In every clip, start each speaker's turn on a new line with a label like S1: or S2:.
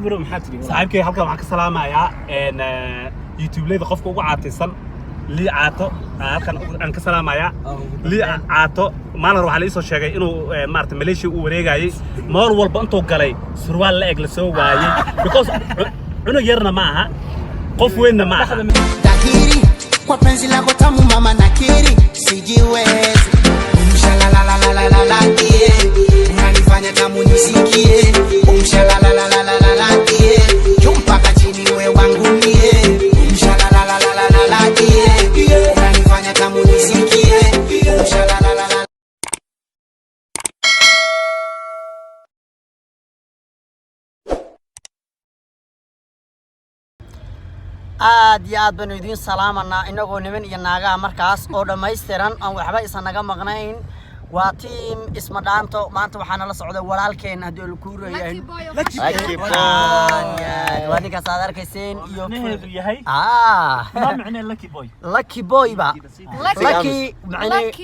S1: bro maxaa tiri
S2: saaxiibkay halkan waxaan ka salaamayaa YouTube leeda qofka ugu caataysan lii caato halkan aan ka salaamayaa lii caato maanar waxa la isoo sheegay inuu maartay Malaysia uu wareegayay mar walba intuu galay surwaal la eg la soo waayay because cunug yarna ma aha qof weynna ma aha
S3: Dakiri kwa penzi lako tamu mama nakiri sijiwezi umshalalalalalala unanifanya tamu nisikie umshalalalalalala mpaka chini we wangu mie umshalalalalalala unanifanya tamu nisikie umshalalala aad iyo aad banu idin salaamanaa inagoo niman iyo naagaha markaas oo dhammaystiran aan waxba isan naga maqnayn waa team isma dhaanto maanta waxaana la socday walaalkeen haddii uu ku reeyay Lucky Boy waa ninkaas aad arkayseen iyo
S1: neheedu yahay ma macne Lucky Boy
S3: ba Lucky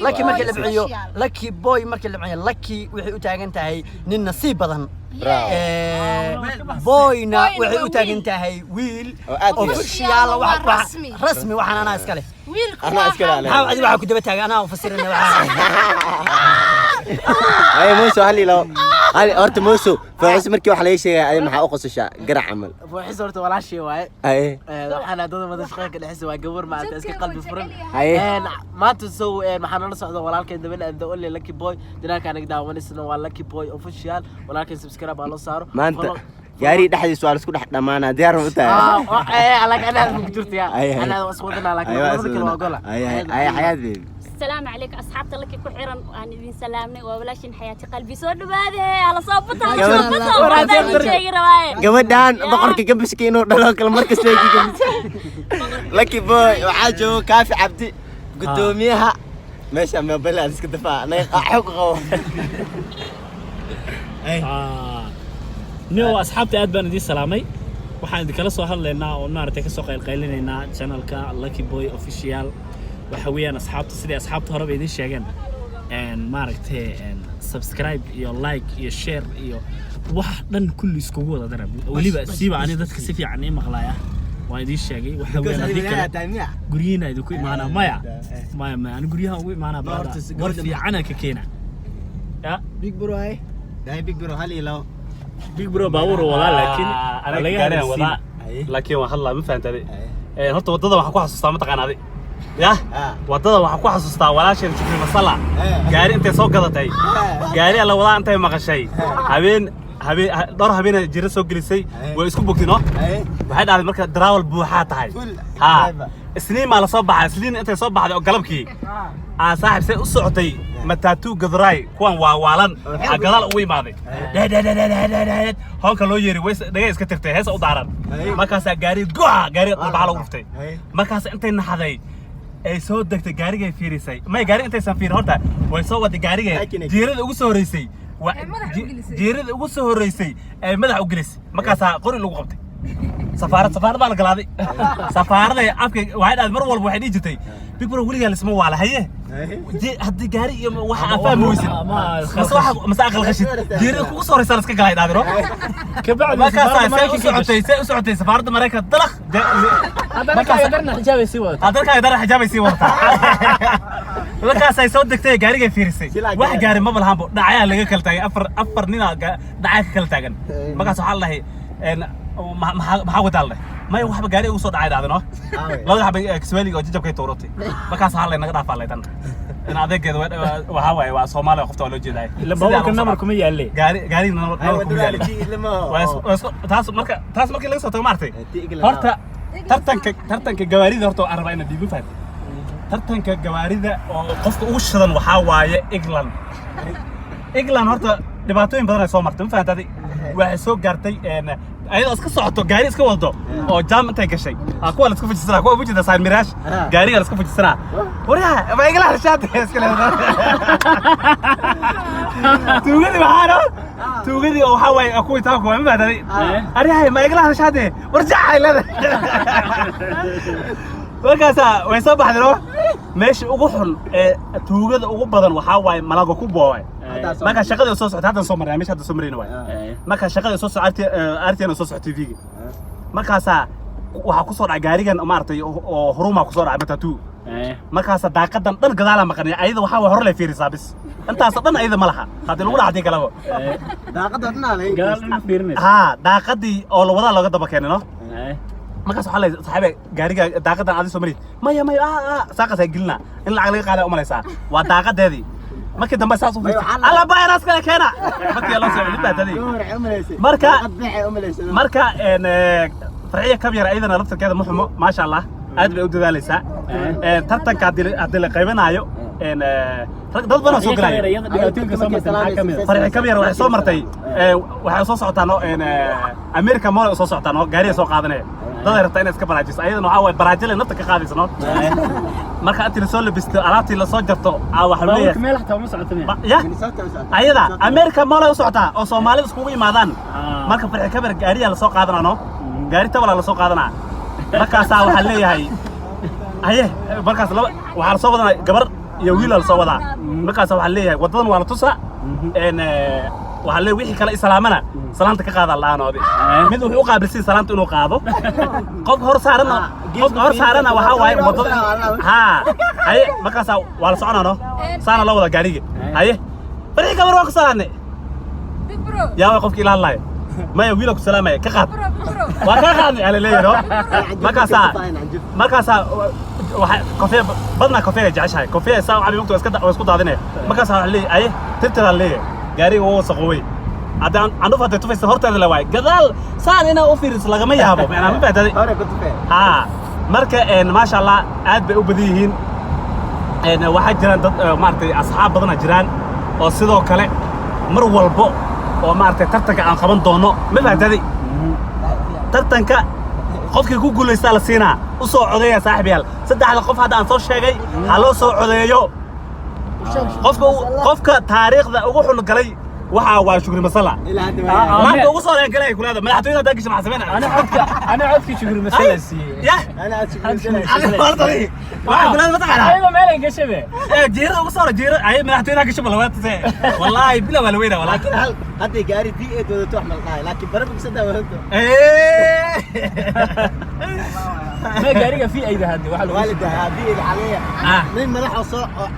S3: markii la bixiyo Lucky Boy markii la bixiyo Lucky waxay u taagan tahay nin nasiib badan boyna waxay u taagan tahay wiil official rasmi waxaan ana iska leh
S4: أنا أسكت عليه.
S3: حاول أجيب عكود بتاعي أنا أفسر إنه
S4: أي موسو هلي أرت موسو فعس مركي وحلا شيء أي محا أقص الشاء قرع عمل
S5: فحس أرت ولا شيء واي
S4: أي
S5: أنا دون ما تشخيك الحس وجبر مع تسكي قلبي فرن
S4: أي
S5: ما تسوي محنا نصعد ولكن دبنا أنت قول لي لكي بوي دنا كان قدام ونسنا ولا لكي بوي أوفيشال ولكن سبسكرايب على صار
S4: ما أنت ياري دحدي سؤال اسكو دحدا معنا ديار متى
S5: على انا مقدرت يا انا واسودنا لكن ما اقول
S4: اي حياتي
S6: السلام عليك اصحابتي لك ku xiran aan idin salaamnay waa walaashin xayaati qalbi soo dhawaadee ala soo
S4: gabadhan boqorka ka biskiino dhalo kala markas leegi Lucky Boy waxa jooga kaafi cabdi gudoomiyaha meesha ma balad iska dafaa xog qabo
S1: نيو أصحابتي أدبان دي سلامي waxaan idin kala soo hadlaynaa oo maartay ka soo qaylqaylinayna channelka Lucky Boy official waxa weeyaan asxaabta sidii asxaabta hore idin sheegeen maartay subscribe iyo like iyo share iyo wax dhan kulli isku wada darab waliba siiba ani dadka si fiican ay maqlaaya waan idin sheegay waxa weeyaan hadii kale guriyina idin ku imaana maya ani guriyaha ugu imaana baarta war fiican ka keena ya
S4: big bro ay dai big bro hali law
S1: big bro baawur wala laakiin
S2: laga gaareen wada laakiin waxa la ma fahantaday horta wadada waxa ku xasuustaa ma taqaanaday ya wadada waxa ku xasuustaa walaasheen Shukri Masala gaari intay soo gadatay gaari la wada intay maqashay habeen dhor habeen jira soo gelisay way isku bogtino waxay dhacday marka daraawal buuxa tahay ha isniin ma la soo baxay isniin intay soo baxday oo galabkii saaxiib say u socotay matatu gadray kuwan waa waalan gadaal ugu imaaday halka loo yeeri way dhagay iska tagtay hees u daaran markaas gaari dalbaal ugu ruftay markaas intay naxaday ay soo degtay gaarigay fiirisay may gaari intay san fiir horta way soo waday gaariga jeerada ugu soo horeysay jeerada ugu soo horeysay ay madax u gelisay markaas qori lagu qabtay safaarad baa la galaaday safaarada afka waxay dhaad mar walba waxay dhijitay big bro waliga lisma wala haye hadii gaari iyo waxa afaan weysin ma aqal qashid jeerada kugu soo horeysay iska galay dhaadiro markaas ay u socotay safaarada Mareykanka dalaq markaas adarka xijaabay sii wata markaas ay soo degtay gaariga fiirisay wax gaari ma balhaanbo dhacaya laga kala taagay afar nin dhacay ka kala taagan markaas waxa la dhahay maxaa wadaalay may waxba gaari ugu soo dhacay daadino laba xabay Kiswahili oo jajabkay toorotay markaas waxa la naga dhaafalay tan in adeegeeda waxa waay waa Soomaaliya qofta loo jeeday
S1: labada number kuma yaale
S2: gaari number kuma yaale taas markii laga soo tago maartay horta tartanka gawaarida horta araba in diibu faad tartanka gawaarida oo qofka ugu shidan waxa waaye England horta dhibaatooyin badan ay soo martay ma fahantaday waxay soo gaartay ayadoo iska socoto gaari iska wado oo jaam intay gashay kuwa la isku fujisana kuwa wujida saan miraash gaariga la isku fujisana wariya ma igala hashaad iska leedahay tuugadi oo waxa way ku taa ku ma fahantaday ariyahay ma igala hashaad warjaa leedahay markaas way soo baxday meesha ugu xun ee tuugada ugu badan waxa way malaga ku booway marka shaqada soo socota hadda soo maray meesha hadda soo marayna waay marka shaqada soo socota artiyan soo socota TV markaasa waxa ku soo dhacay gaarigan maartay oo horuma ku soo dhacay matatu markaasa daaqadan dhan gadaala maqanay ayada waxa hor la fiirisaa bis intaas dhan ayada ma laha hadii lagu dhacday kalaba
S4: daaqadan naalay
S1: gadaal ma fiirinaysa
S2: ha daaqadii oo la wada looga daba keenay no markaas waxa la saxaabay gaariga daaqadan aad soo maray maya saaqas ay gelina in lacag laga qaaday u malaysaa waa daaqadeedii markii dambe saas u fiirtay alla bayras kale keena markii la soo libaatay marka farciya kabyar ayadana laftarkeeda muxumo ma sha Allah aad bay u dadaalaysaa tartanka hadii la qaybanayo dad badan soo galay farciya kabyar waxay soo martay waxay soo socotaan America Mall soo socotaan gaariga soo qaadanay dad ay rabtaa inay iska baraajiso ayadana waxa way baraajile nafta ka qaadayso no marka aad soo labisto alaabtii la soo jarto waxa leeyahay
S1: meel xataa ma socoto
S2: ya ayada America Mall ay socotaa oo Soomaalidu iskugu yimaadaan marka farciya kabyar gaariga la soo qaadanano gaari tabala la soo qaadanaa markaas waxa leeyahay aye markaas waxa la soo wadaa gabar iyo wiil la soo wadaa markaas waxa leeyahay wadadan waa la tusa waxa leeyahay wixii kale islaamana salaanta ka qaada laanoodi mid wuxuu qaabilsan salaanta inuu qaado qof hor saarana waxa waay wadada ha aye markaas waa la soconaano saana la wada gaariga aye bari gabar waa ku salaanay big bro yaa qofkii ilaahay maya wiilku salaamay ka qaad waa ka qaadnay ala leeyahay markaas waxa kafee badna kafee jacayhay kafee saa abi waqti isku daadinay markaas waxa leeyahay tirtira leeyahay gaariga oo saqoway hadaan anu fadhi tufaysa horteeda la waay gadaal saan ina u fiiris lagama yaabo macna ma baadday ha marka ma sha Allah aad bay u badiyihiin waxa jiraan dad maartay asxaab badan jiraan oo sidoo kale mar walbo oo maartay tartanka aan qaban doono ma baadday tartanka qofkii ku guuleystaa la siinaa u soo codeeya saaxiibayaal saddexda qof hadda aan soo sheegay ha loo soo codeeyo qofka taariikhda ugu xun galay waxa waa shukri masala maanta ugu soo reen galay kuleeda madaxtooyada dagish ma xasabeena
S1: ana codki shukri masala siiyay
S2: ya waxa kuleeda ma taqaana
S1: ayba meel ay gashabe
S2: jeero ugu soo jeero ay madaxtooyada gashay malawaatay wallahi bila wala weena
S4: laakiin hal hadii gaari DA doodato wax malqaay laakiin barabku saddex wadato
S1: ما قاريها في أي ذهب واحد
S4: والد هذه الحالية من ملح وصو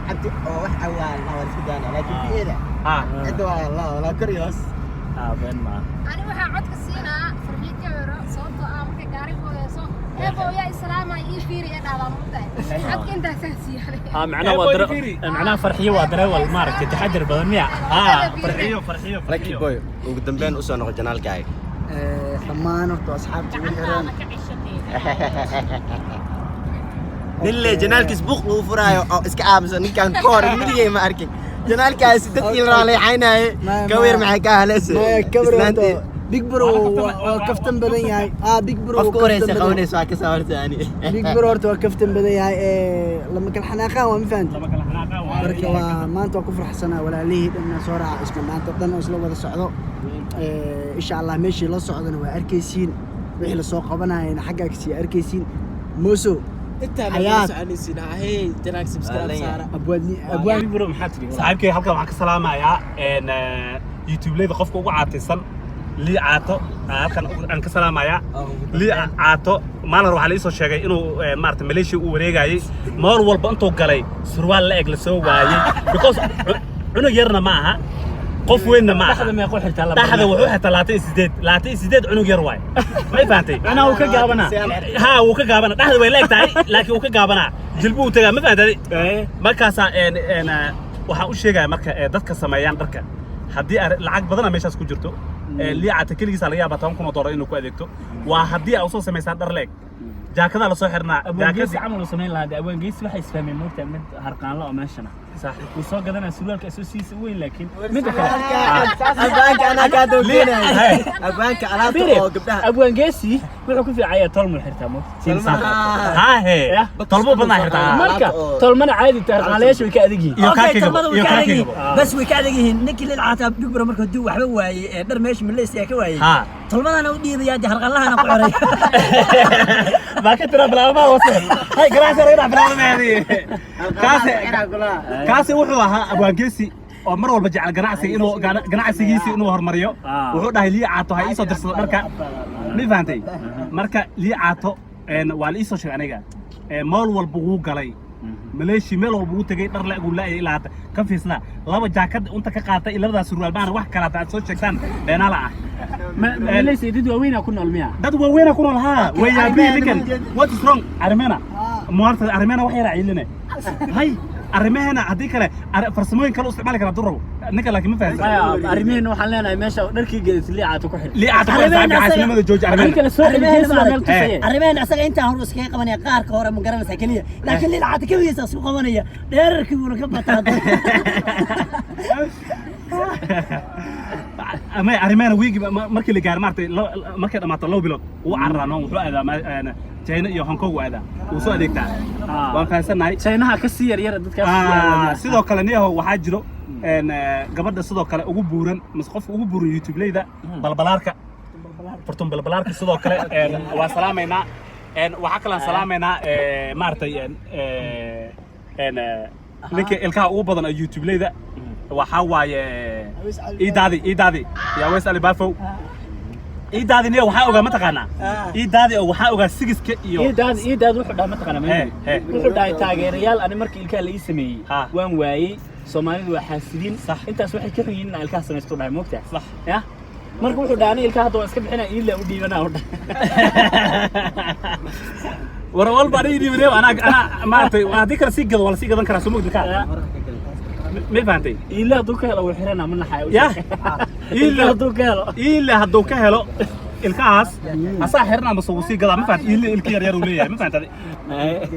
S4: عبد واحد أول أول سوداني لكن في إيه عدوا الله ولا كريوس
S1: بين ما
S7: أنا واحد عد كسينا فرحية كبيرة صوت أمك قاري هو صوت إيه يا إسلام يفير يا دعوة مبتدئ عد كنت أساسي
S1: معناه معناه فرحية وادرة والمارك تحضر بدنيا
S2: فرحية
S4: لكن بوي وقدام بين أسوأ جنال جاي
S3: dhammaan horta asxaabta ugu xiran
S4: nille janaalkiis buuq lagu furaayo oo iska aamusan ninkan koor midigay ma arkin janaalkaasi dadkii la raaleexaynaye kaweer maxay ka haleesay
S3: big bro waa kaftan badan yahay big bro
S4: qofka wareysa qawanaysa waa ka sawartaani
S3: big bro horta waa kaftan badan yahay lama kala xanaaqaan waa ma fahanti marka waa maanta waa ku farxsanaa walaalihii dhanna soo raaca isma maanta dhan oo isla wada socdo insha Allah meeshii la socdana waa arkaysiin wixii la soo qabanayna xaggaas si arkaysiin mooso
S5: حياة هي جناك سبسكرايب سارة
S3: أبوان
S1: برو محاتري
S2: صاحبك halkan waxaan ka salaamayaa YouTube leeda qofka ugu caataysan lii caato halkan aan ka salaamayaa lii caato maanar waxa la soo sheegay inuu maartay Malaysia uu wareegayay mar walba intuu galay surwaal la eg la soo waayay because cunug yarna ma aha qof weynna ma aha
S1: ما يقول حتى الله
S2: dhaxda wuxuu xitaa 28 cunug yar waay ma faantay
S1: أنا وك جابنا
S2: ها wuu ka gaabana dhaxda way leegtahay laakiin wuu ka gaabana jilbuu tagaa ma faantay markaas waxa uu sheegay marka dadka sameeyaan dharka hadii lacag badan meeshaas ku jirto liicata kaligiisa laga yaabaa $10,000 inuu ku adeegto waa hadii ay soo sameeyaan dhar leeg jaakada la soo xirnaa
S1: jaakada عملوا سمين لهذا أبوان جيس واحد يسمى موتا مد هرقان لا ماشنا صح وصاق هذا سلوك أساسي وين لكن مد
S4: أبوانك أنا كادو لينا أبوانك أنا تو قبلها
S1: أبوان جيسي وحكوا في عيا طلم الحرتامو
S2: ها هي طلبوا بدنا حرتام
S1: مركا طلمنا عادي تهرقان ليش ويكادجي
S2: يوكاكي
S3: بس ويكادجي نكل العتاب بيكبر مركو دو وحبا واي در ماشي من ليس يا كواي
S2: ها
S3: طلمنا أنا ودي يا دي هرقان لها أنا قعري
S2: ما كنت بلا ما وصل هاي قراصة رينا بلا ما هذه كاسي وحوها أبوان جيسي oo mar walba jecel ganacsigiisa inuu hormariyo wuxuu dhahay lii caato ha isoo dirsado dharka ma fahantay marka lii caato waa la isoo sheegay aniga mool walba wuu galay ملاشي ميل والبو تجي در لا اقول لا الى كفيسنا لaba jaakad inta ka qaatay labadaas surwaal baan wax kala taad soo sheegtaan beena la ah
S1: ملاشي dad waaweyn ku nool miya
S2: dad waaweyn ku nool ha way yaabiin what is wrong armena muarta armena wax yara ciilina hay armena hadii kale farsamooyin kale u isticmaali kara duro ninka laakiin ma fahansan
S1: armena waxaan leenahay meesha dharkii geelis liicaato ku xir
S2: liicaato ku xir xaasimada jooji armena
S1: kala soo xiriyay
S3: armena asaga inta hor iska qabanaya qaarka hore ma garanaysa kaliya laakiin liicaato kabiisa isku qabanaya dheerarkii uu ka bataa
S2: ama armena wiigi markii la gaar maartay markii dhamaato loo bilood uu carraano wuxuu aadaa China iyo Hong Kong waada uu soo adeegtaa waan fahansanahay
S1: China ka sii yar dadkaas
S2: sidoo kale niyaho waxa jiro gabadha sidoo kale ugu buuran mas qof ugu buuran YouTube leyda balbalaarka fartum balbalaarka sidoo kale waa salaameynaa waxa kale salaameynaa maartay ninka ilkaha ugu badan ee YouTube leyda waxa waaye iidaadi yaa wees alibafow إيداد نيو وحاء وجا متقنا إيداد أو وحاء وجا سجسك إيو
S1: إيداد وحدة متقنا مني وحدة تاجر ريال أنا مركي الكال اسمي وان واي سومالي وحاسدين صح أنت سوحي كفين على الكاس مسكون على مقطع صح يا مركي وحدة أنا الكاه تو أسكب حنا إلا ودي بنا وحدة وروال باري دي بدي أنا ما أعطي وهذيك رسيق ولا سيق ذنكر سموك دكان ما فهمتي إلا دوك هلا وحرنا من حياة يا إلا دوك هدوك هلا الكاس أصاحرنا مصوصي قضاء ما فهمت إلا الكير يروليه ما فهمت هذه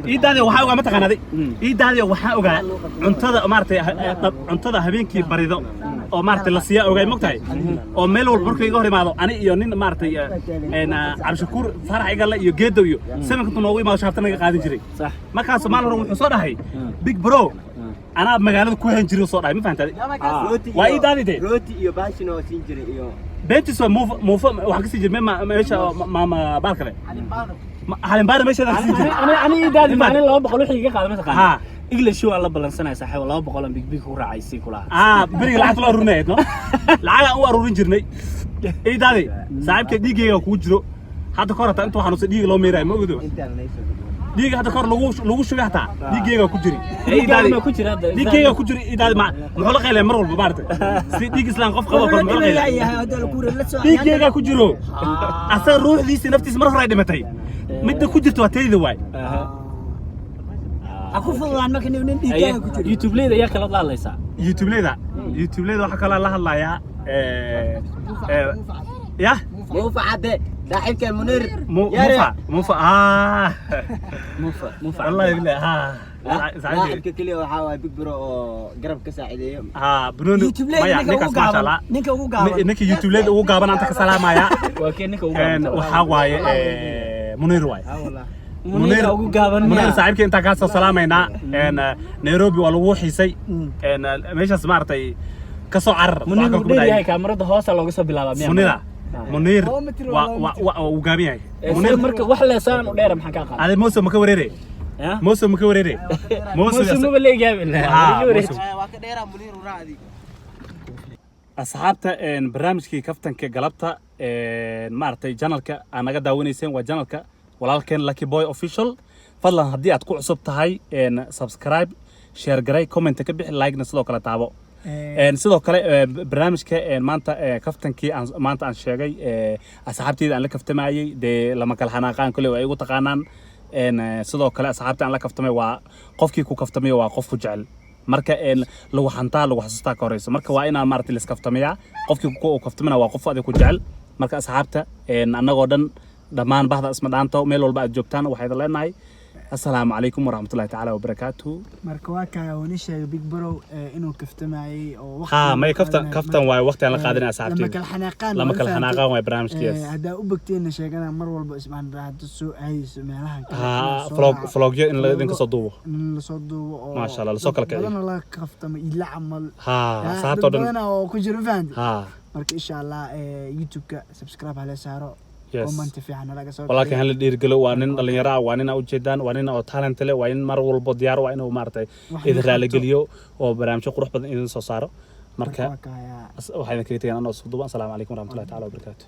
S1: إيدادي وحاوجا ما تقن هذه إيدادي وحاوجا عنتذا مارتي عنتذا هبينكي بريدو أو مارتي لسيا أوجا مقطعي أو ميلول بركي جوهري معه أنا يونين مارتي أنا عبد الشكور فرح قال لي يجدو يو سمع كنت نووي ما شافتنا قاعدين جري صح ما كان سمع له حصار هاي بيج برو أنا مقالة كوهن جري صار ما فهمت هذه وإيدادي ده
S4: روتي iyo baashin oo siin jiray iyo
S2: بنتي سو موف waxa ka sii jirmay meesha maama baalkale halin baar meesha
S1: أنا إيدادي معني الله بقول وحي قاعد ما تقال إجلس شو الله بلنسنا صاحب الله بقول بيج هو راعيسي كلها
S2: بري لعت الله رنيت نو لعاga u aruurin jirnay إيدادي saaxiibka dhiigayga ku jiro hadda korata inta waxaan u dhiig loo meeray ma ogodo dhiiga hadda kor lagu shubay hataa dhiigayga ku jiri dhiigayga ku jiri idaad ma muxuu la qeylay mar walba baartay si dhiig islaan qof qabo kor ma qeylay dhiigayga ku jiro asaga ruuxdiisa naftiisa mar hore ay dhimatay midda ku jirto waa tayda waay
S3: aku fududaan marka nin dhiigayga ku jiro
S1: YouTube leeda ayaa kala hadlaysa
S2: YouTube leeda waxa kala la hadlayaa يا
S4: موفى عدي صاحبك المنير
S2: موفى موفى والله بالله
S4: صاحبك كلي وحاول بيج برو قرب كساعديه
S2: بنونو ما نيكاس ما شاء الله نيك يوتيوب ليد ugu gaaban anta ka salaamaya
S1: waa keen ninka ugu gaaban
S2: waxa waaye munir waay
S1: munir ugu gaaban
S2: munir saaxiibka inta ka soo salaamayna Nairobi waa lagu xiisay meeshaas maartay ka soo carar
S1: munir uu dheeyahay kaamirada hoos looga soo bilaabaa
S2: منير وقابيها
S1: منير مركز وحلا سان ودير محن كان
S2: هذا موسم مكوريري موسم مكوريري
S1: موسم اللي جاب
S5: وكدير منير ورادي
S2: أصحابته إن برنامجكي كفتن كجلبته مارتي جانلك أنا قد داونيسين وجانلك ولكن لاكي بوي أوفيشال فضلا هدي أتكون عصبت هاي إن سبسكرايب شير جراي كومنت كبيح لايك نسلوك على تعبو sidoo kale barnaamijka maanta kaftankii maanta aan sheegay asxaabtayda aan la kaftamayay de lama kala xanaaqaan kale way igu taqaanaan sidoo kale asxaabta aan la kaftamay waa qofkii ku kaftamay waa qof ku jecel marka lagu xantaa lagu xasuustaa ka horeyso marka waa inaan maartay la iskaftamayaa qofkii ku kaftamana waa qof adiga ku jecel marka asxaabta annagoo dhan dhammaan bahda isma dhaanto meel walba aad joogtaan waxay leenahay السلام عليكم ورحمة الله تعالى وبركاته.
S8: مركواكا ونشة بيج برو إنه كفتماعي أو وقت.
S2: ما كفتن واي وقت أنا قادرين أساعدك. لما كل حناقان واي برامج كيس.
S8: هذا أوبكتين شيء مرة والله اسمه راح تسوق هاي سمعها.
S2: فلوج إن لدينك صدوه.
S8: صدوه.
S2: ما شاء الله لسوق لك.
S8: أنا الله كفتم إلا عمل.
S2: ساعته دن.
S8: أنا وكجرو فاند. مرك إن شاء الله يوتيوب سبسكرايب على سعره.
S2: ولكن هل ديرجلو وانين دلنيرا وانين أوجدان وانين أو talent له وانين مر والبوديار وانين ومارتي إذا رالي جليو أو برامج قروح بدن إذا صاروا
S1: marka
S8: waa kaaya
S1: waxaan kaga tegaynaa anoo isku duuban. Assalaamu calaykum waraxmatullaahi tacaala wabarakaatuh.